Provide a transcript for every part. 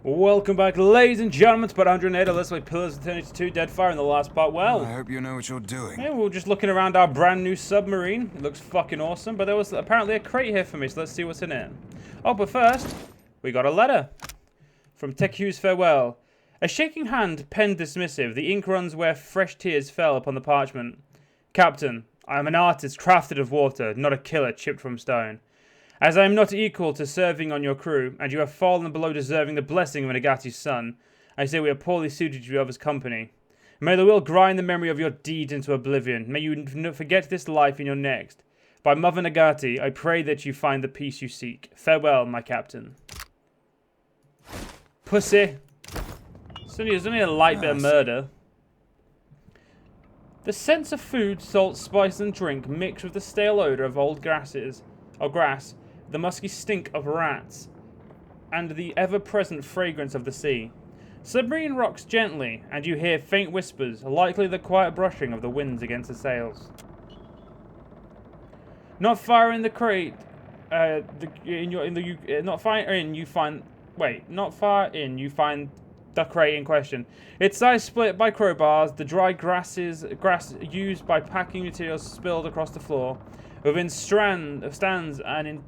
Welcome back, ladies and gentlemen, to part 108 of Let's Play Pillars of Eternity 2 Deadfire in the last part. Well, I hope you know what you're doing. yeah, we were just looking around our brand new submarine. It looks fucking awesome, but there was apparently a crate here for me, so let's see what's in it. Oh, but first, we got a letter. From Tech Hughes Farewell. A shaking hand penned dismissive. The ink runs where fresh tears fell upon the parchment. Captain, I am an artist crafted of water, not a killer chipped from stone. As I am not equal to serving on your crew, and you have fallen below deserving the blessing of an Agati's son, I say we are poorly suited to your other's company. May the will grind the memory of your deeds into oblivion. May you forget this life in your next. By Mother Nagati, I pray that you find the peace you seek. Farewell, my captain. Pussy. It's only a light bit of murder. The scents of food, salt, spice, and drink mix with the stale odor of old grass, the musky stink of rats, and the ever-present fragrance of the sea. Submarine rocks gently, and you hear faint whispers, likely the quiet brushing of the winds against the sails. Not far in the crate, you find the crate in question. Its size split by crowbars, the dry grass used by packing materials spilled across the floor. Within stands an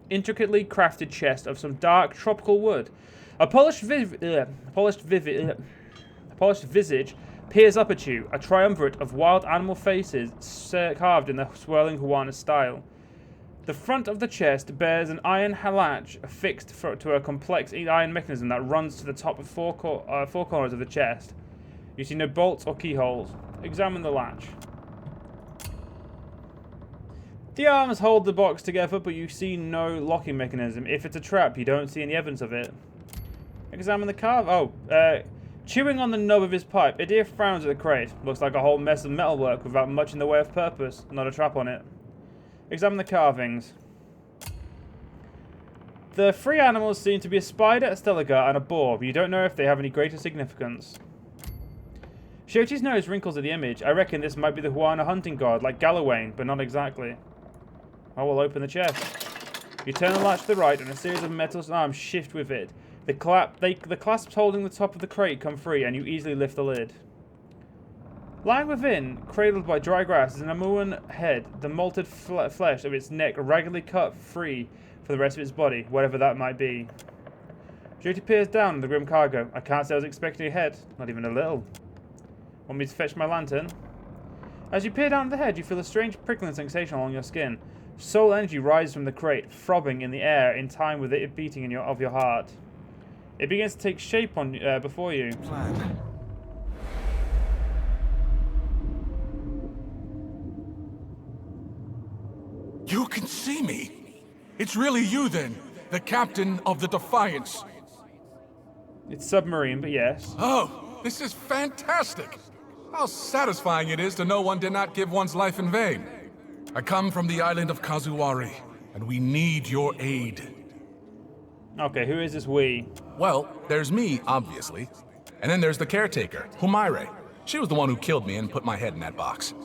intricately crafted chest of some dark tropical wood. A polished visage peers up at you, a triumvirate of wild animal faces carved in the swirling Hawaiian style. The front of the chest bears an iron latch affixed to a complex iron mechanism that runs to the top of four corners of the chest. You see no bolts or keyholes. Examine the latch. The arms hold the box together, but you see no locking mechanism. If it's a trap, you don't see any evidence of it. Examine the carve. Chewing on the knob of his pipe, Adir frowns at the crate. Looks like a whole mess of metalwork without much in the way of purpose. Not a trap on it. Examine the carvings. The three animals seem to be a spider, a stelagar, and a boar, but you don't know if they have any greater significance. Shochi's nose wrinkles at the image. I reckon this might be the Hawaiian hunting god, like Gallowayne, but not exactly. I will open the chest. You turn the latch to the right, and a series of metal arms shift with it. The clasps holding the top of the crate come free, and you easily lift the lid. Lying within, cradled by dry grass, is an Amuan head, the molted flesh of its neck raggedly cut free for the rest of its body, whatever that might be. Jyoti peers down at the grim cargo. I can't say I was expecting a head, not even a little. Want me to fetch my lantern? As you peer down at the head, you feel a strange prickling sensation along your skin. Soul energy rises from the crate, throbbing in the air in time with it beating of your heart. It begins to take shape before you. Plan. You can see me. It's really you then, the captain of the Defiance. It's submarine, but yes. Oh, this is fantastic. How satisfying it is to know one did not give one's life in vain. I come from the island of Kazuwari, and we need your aid. Okay, who is this we? Well, there's me, obviously. And then there's the caretaker, Humaire. She was the one who killed me and put my head in that box.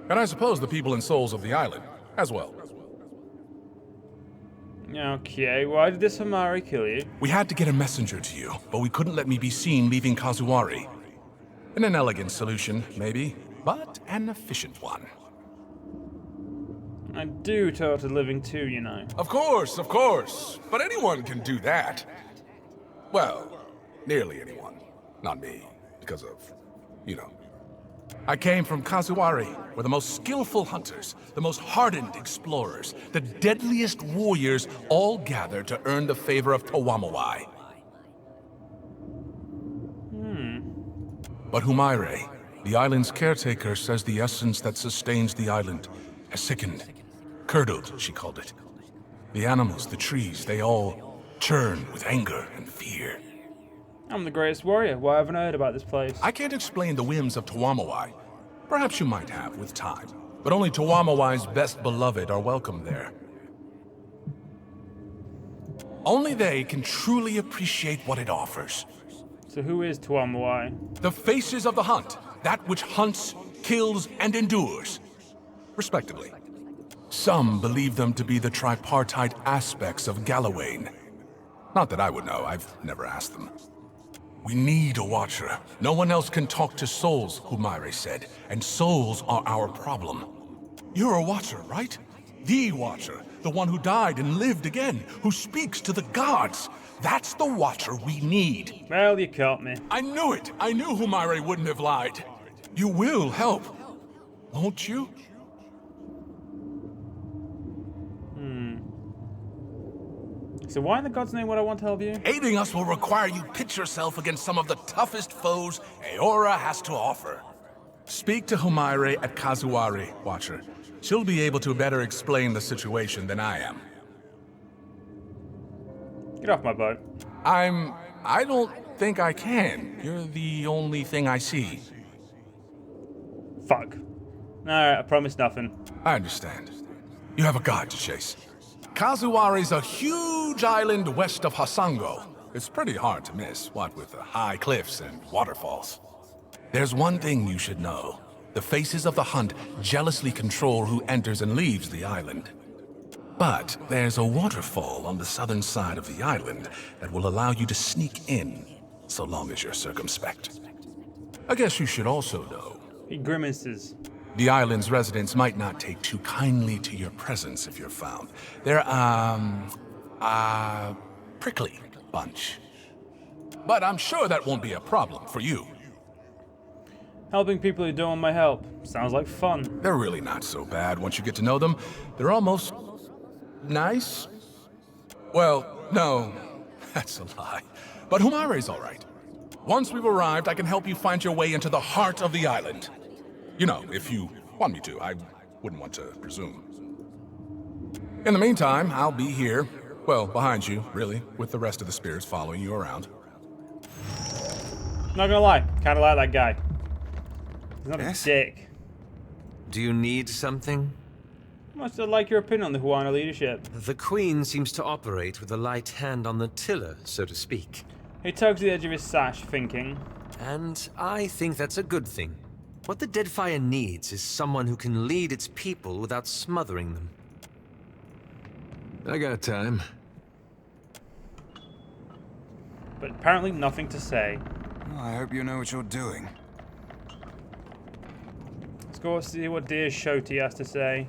And I suppose the people and souls of the island, as well. Okay, why did this Humaire kill you? We had to get a messenger to you, but we couldn't let me be seen leaving Kazuwari. An elegant solution, maybe, but an efficient one. I do total living too, you know. Of course. But anyone can do that. Well, nearly anyone. Not me, because of, I came from Kazuwari, where the most skillful hunters, the most hardened explorers, the deadliest warriors all gather to earn the favor of Tawamawai. But Humaire, the island's caretaker, says the essence that sustains the island has sickened. Curdled, she called it. The animals, the trees, they all churn with anger and fear. I'm the greatest warrior. Why haven't I heard about this place? I can't explain the whims of Tawamawai. Perhaps you might have with time. But only Tawamawai's best beloved are welcome there. Only they can truly appreciate what it offers. So who is Tuamawai? The faces of the hunt. That which hunts, kills, and endures. Respectively. Some believe them to be the tripartite aspects of Gallowayne. Not that I would know, I've never asked them. We need a watcher. No one else can talk to souls, Humaire said, and souls are our problem. You're a watcher, right? The watcher, the one who died and lived again, who speaks to the gods. That's the watcher we need. Well, you caught me. I knew it! I knew Humaire wouldn't have lied. You will help, won't you? So why in the god's name would I want to help you? Aiding us will require you pitch yourself against some of the toughest foes Eora has to offer. Speak to Humaire at Kazuari, Watcher. She'll be able to better explain the situation than I am. Get off my boat. I don't think I can. You're the only thing I see. Fuck. Alright, I promise nothing. I understand. You have a guide to chase. Kazuari's a huge island west of Hasango. It's pretty hard to miss, what with the high cliffs and waterfalls. There's one thing you should know. The faces of the hunt jealously control who enters and leaves the island. But there's a waterfall on the southern side of the island that will allow you to sneak in, so long as you're circumspect. I guess you should also know. He grimaces. The island's residents might not take too kindly to your presence if you're found. They're, prickly bunch. But I'm sure that won't be a problem for you. Helping people who don't want my help. Sounds like fun. They're really not so bad once you get to know them. They're almost nice. Well, no, that's a lie. But Humaire's all right. Once we've arrived, I can help you find your way into the heart of the island. You know, if you want me to, I wouldn't want to presume. In the meantime, I'll be here, well, behind you, really, with the rest of the spirits following you around. Not gonna lie, kinda like that guy. He's not a dick. Do you need something? Must like your opinion on the Huana leadership. The Queen seems to operate with a light hand on the tiller, so to speak. He tugs the edge of his sash, thinking. And I think that's a good thing. What the Deadfire needs is someone who can lead its people without smothering them. I got time. But apparently nothing to say. Well, I hope you know what you're doing. Let's go see what dear Shoti has to say.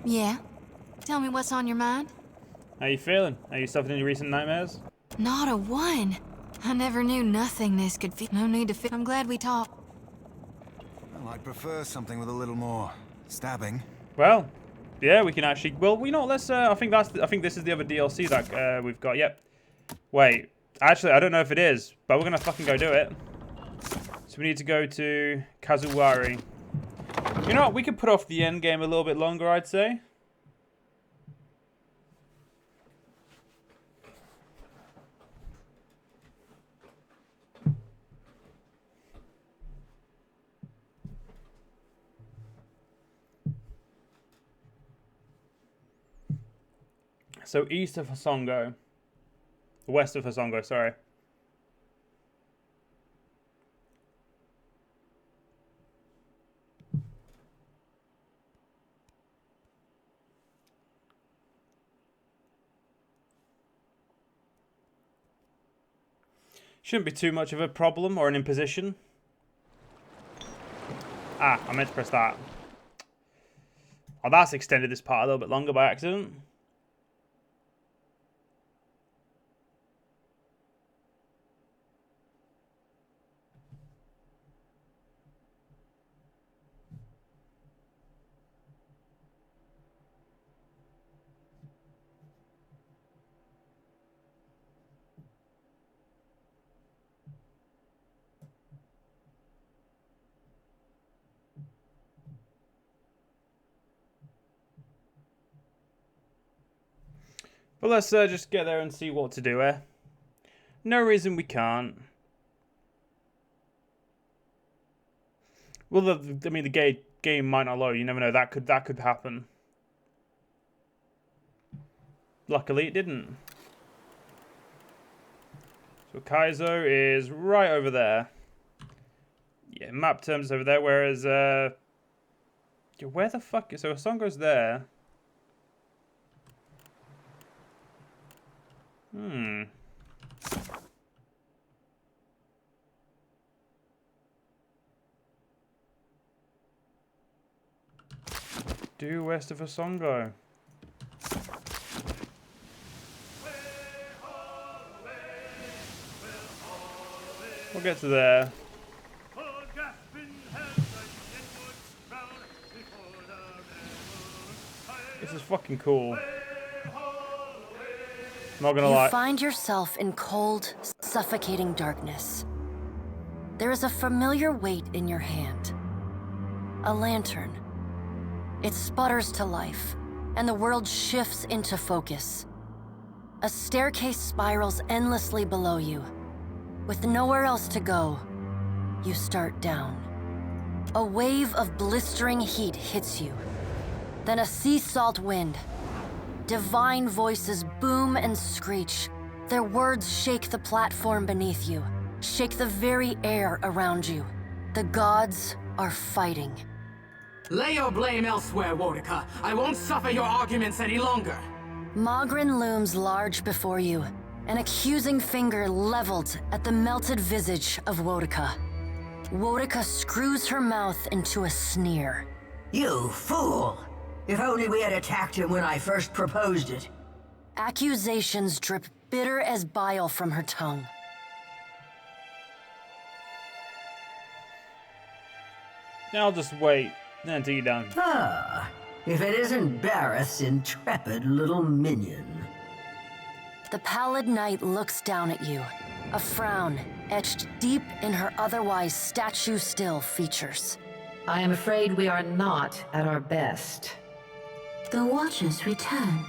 Yeah? Tell me what's on your mind? How you feeling? Are you suffering any recent nightmares? Not a one. I never knew nothingness could feel. No need to feel. I'm glad we talked. Well, I'd prefer something with a little more stabbing. Well, yeah, we can actually. Well, you know, let's. I think this is the other DLC that we've got. Yep. Wait, actually, I don't know if it is, but we're gonna fucking go do it. So we need to go to Kazuari. You know what? We could put off the end game a little bit longer, I'd say. So east of Hasongo. West of Hasongo, sorry. Shouldn't be too much of a problem or an imposition. Ah, I meant to press that. Oh, that's extended this part a little bit longer by accident. But let's just get there and see what to do here. No reason we can't. Well, I mean, the game might not load. You never know. That could happen. Luckily, it didn't. So Kaizo is right over there. Yeah, map terms over there. Whereas, where the fuck? So Songo's there. Due west of Osongo. We'll get to there. This is fucking cool. Not gonna lie. You find yourself in cold, suffocating darkness. There is a familiar weight in your hand. A lantern. It sputters to life, and the world shifts into focus. A staircase spirals endlessly below you. With nowhere else to go, you start down. A wave of blistering heat hits you. Then a sea salt wind. Divine voices boom and screech. Their words shake the platform beneath you, shake the very air around you. The gods are fighting. Lay your blame elsewhere, Wodica. I won't suffer your arguments any longer. Mogren looms large before you, an accusing finger leveled at the melted visage of Wodica. Wodica screws her mouth into a sneer. You fool! If only we had attacked him when I first proposed it. Accusations drip bitter as bile from her tongue. Now I'll just wait until you're done. Ah, if it isn't Bareth's intrepid little minion. The pallid knight looks down at you, a frown etched deep in her otherwise statue-still features. I am afraid we are not at our best. The Watcher's returned.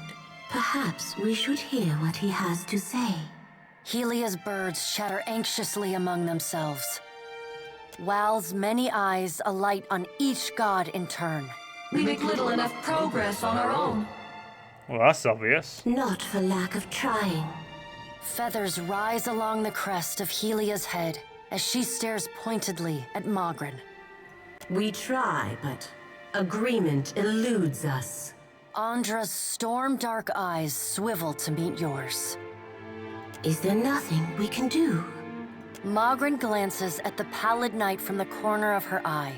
Perhaps we should hear what he has to say. Helia's birds chatter anxiously among themselves. Wal's many eyes alight on each god in turn. We make little enough progress on our own. Well, that's obvious. Not for lack of trying. Feathers rise along the crest of Helia's head as she stares pointedly at Mogren. We try, but agreement eludes us. Andra's storm-dark eyes swivel to meet yours. Is there nothing we can do? Mogren glances at the pallid knight from the corner of her eye.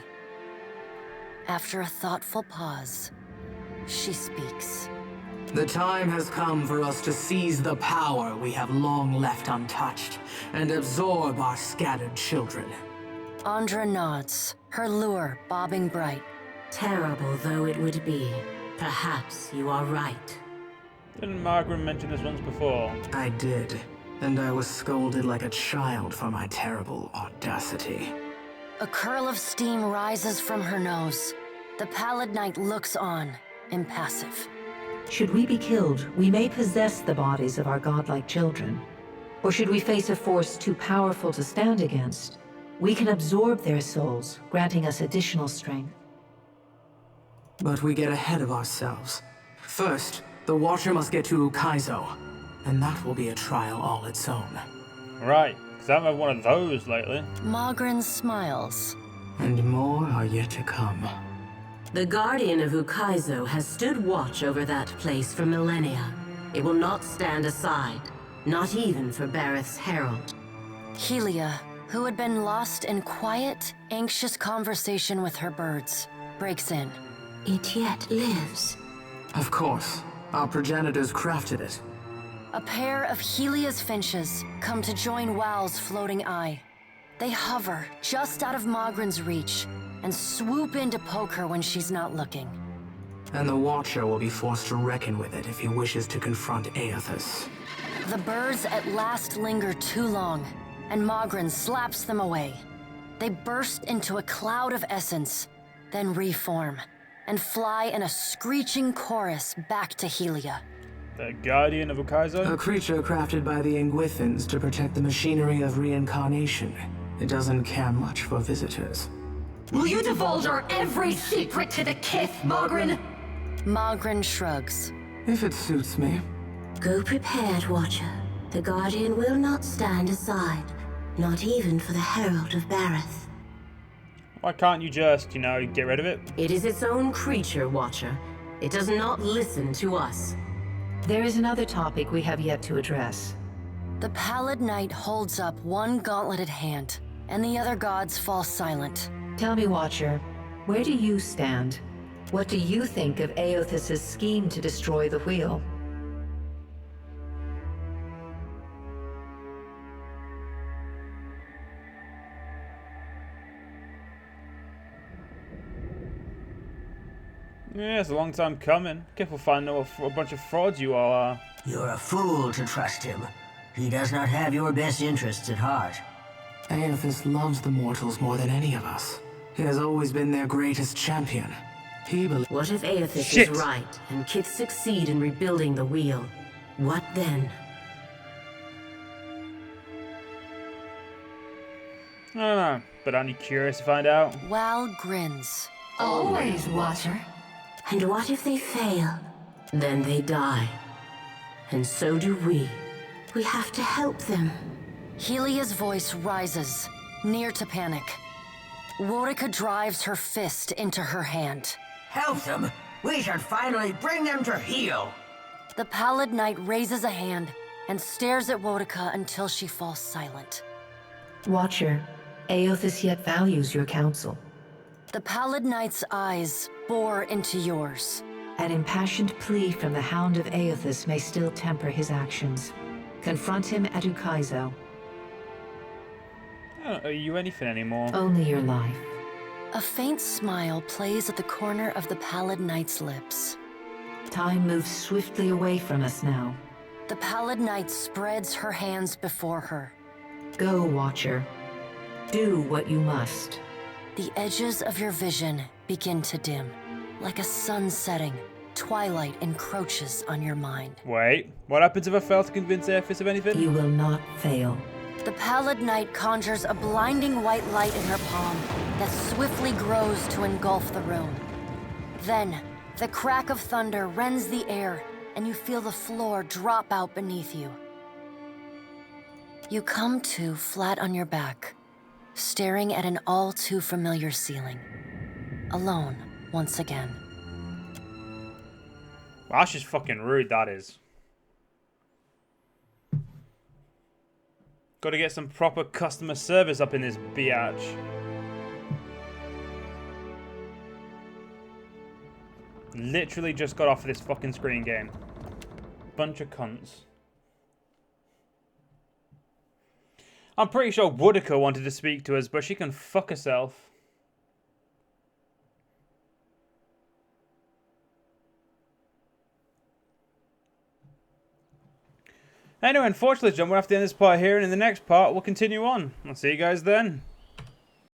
After a thoughtful pause, she speaks. The time has come for us to seize the power we have long left untouched, and absorb our scattered children. Andra nods, her lure bobbing bright. Terrible though it would be, perhaps you are right. Didn't Margaret mention this once before? I did, and I was scolded like a child for my terrible audacity. A curl of steam rises from her nose. The pallid knight looks on, impassive. Should we be killed, we may possess the bodies of our godlike children. Or should we face a force too powerful to stand against, we can absorb their souls, granting us additional strength. But we get ahead of ourselves. First, the Watcher must get to Ukaizo, and that will be a trial all its own. Right, because I haven't had one of those lately. Mogren smiles. And more are yet to come. The Guardian of Ukaizo has stood watch over that place for millennia. It will not stand aside, not even for Bareth's herald. Helia, who had been lost in quiet, anxious conversation with her birds, breaks in. It yet lives. Of course. Our progenitors crafted it. A pair of Helia's finches come to join Wal's floating eye. They hover just out of Mogren's reach and swoop in to poke her when she's not looking. And the Watcher will be forced to reckon with it if he wishes to confront Aethys. The birds at last linger too long, and Mogren slaps them away. They burst into a cloud of essence, then reform, and fly in a screeching chorus back to Helia. The Guardian of Ukaizo? A creature crafted by the Ingwithans to protect the machinery of reincarnation. It doesn't care much for visitors. Will you divulge our every secret to the Kith, Mogren? Mogren shrugs. If it suits me. Go prepared, Watcher. The Guardian will not stand aside, not even for the Herald of Bareth. Why can't you just, get rid of it? It is its own creature, Watcher. It does not listen to us. There is another topic we have yet to address. The Pallid Knight holds up one gauntleted hand, and the other gods fall silent. Tell me, Watcher, where do you stand? What do you think of Aothis' scheme to destroy the wheel? Yeah, it's a long time coming. Careful finding out what a bunch of frauds you all are. You're a fool to trust him. He does not have your best interests at heart. Aothis loves the mortals more than any of us. He has always been their greatest champion. He believes... What if Aothis is right, and Kith succeed in rebuilding the wheel? What then? I don't know, but aren't you curious to find out? Wal grins. Always, Watcher. And what if they fail? Then they die. And so do we. We have to help them. Helia's voice rises, near to panic. Wodika drives her fist into her hand. Help them! We should finally bring them to heel! The Pallid Knight raises a hand and stares at Wodika until she falls silent. Watcher, Aothis yet values your counsel. The Pallid Knight's eyes bore into yours. An impassioned plea from the Hound of Aothis may still temper his actions. Confront him at Ukaizo. I don't owe you anything anymore. Only your life. A faint smile plays at the corner of the Pallid Knight's lips. Time moves swiftly away from us now. The Pallid Knight spreads her hands before her. Go, Watcher. Do what you must. The edges of your vision begin to dim. Like a sun setting, twilight encroaches on your mind. Wait, what happens if I fail to convince Aothis of anything? You will not fail. The Pallid Knight conjures a blinding white light in her palm that swiftly grows to engulf the room. Then, the crack of thunder rends the air, and you feel the floor drop out beneath you. You come to flat on your back, staring at an all too familiar ceiling. Alone, once again. Wow, that's just fucking rude, that is. Gotta get some proper customer service up in this biatch. Literally just got off of this fucking screen game. Bunch of cunts. I'm pretty sure Wodika wanted to speak to us, but she can fuck herself. Anyway, unfortunately, John, we'll have to end this part here, and in the next part, we'll continue on. I'll see you guys then.